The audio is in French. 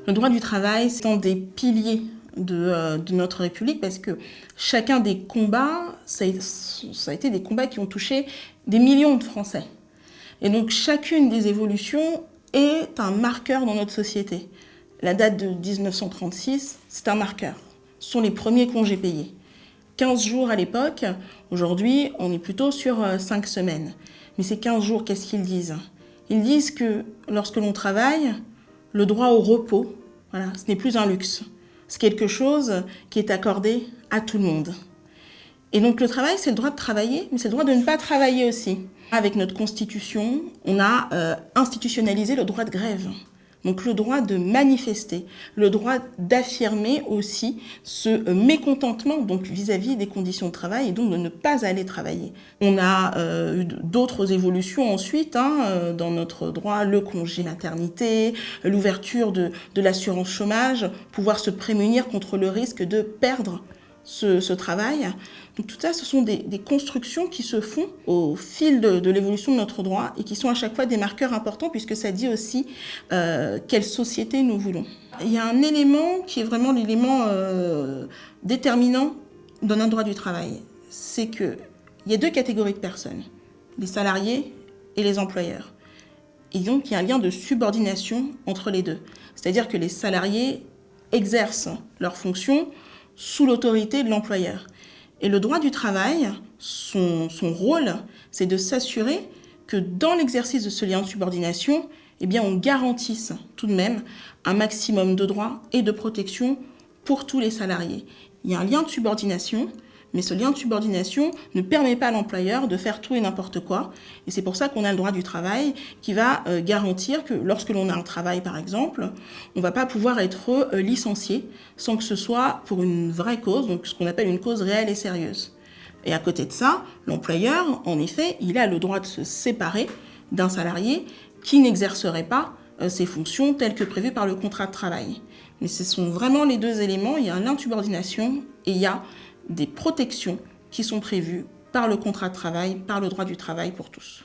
Le droit du travail, c'est un des piliers de notre République parce que chacun des combats, ça a été des combats qui ont touché des millions de Français. Et donc chacune des évolutions est un marqueur dans notre société. La date de 1936, c'est un marqueur. Ce sont les premiers congés payés. 15 jours à l'époque, aujourd'hui on est plutôt sur 5 semaines. Mais ces 15 jours, qu'est-ce qu'ils disent? Ils disent que lorsque l'on travaille, le droit au repos, voilà, ce n'est plus un luxe. C'est quelque chose qui est accordé à tout le monde. Et donc le travail, c'est le droit de travailler, mais c'est le droit de ne pas travailler aussi. Avec notre Constitution, on a institutionnalisé le droit de grève. Donc le droit de manifester, le droit d'affirmer aussi ce mécontentement donc vis-à-vis des conditions de travail et donc de ne pas aller travailler. On a eu d'autres évolutions ensuite dans notre droit, le congé maternité, l'ouverture de l'assurance chômage, pouvoir se prémunir contre le risque de perdre ce travail. Donc tout ça, ce sont des constructions qui se font au fil de l'évolution de notre droit et qui sont à chaque fois des marqueurs importants puisque ça dit aussi quelle société nous voulons. Il y a un élément qui est vraiment l'élément déterminant dans un droit du travail. C'est qu'il y a deux catégories de personnes, les salariés et les employeurs. Et donc il y a un lien de subordination entre les deux. C'est-à-dire que les salariés exercent leurs fonctions sous l'autorité de l'employeur. Et le droit du travail, son rôle, c'est de s'assurer que dans l'exercice de ce lien de subordination, eh bien, on garantisse tout de même un maximum de droits et de protection pour tous les salariés. Il y a un lien de subordination, mais ce lien de subordination ne permet pas à l'employeur de faire tout et n'importe quoi. Et c'est pour ça qu'on a le droit du travail qui va garantir que lorsque l'on a un travail, par exemple, on ne va pas pouvoir être licencié sans que ce soit pour une vraie cause, donc ce qu'on appelle une cause réelle et sérieuse. Et à côté de ça, l'employeur, en effet, il a le droit de se séparer d'un salarié qui n'exercerait pas ses fonctions telles que prévues par le contrat de travail. Mais ce sont vraiment les deux éléments. Il y a un lien de subordination et il y a des protections qui sont prévues par le contrat de travail, par le droit du travail pour tous.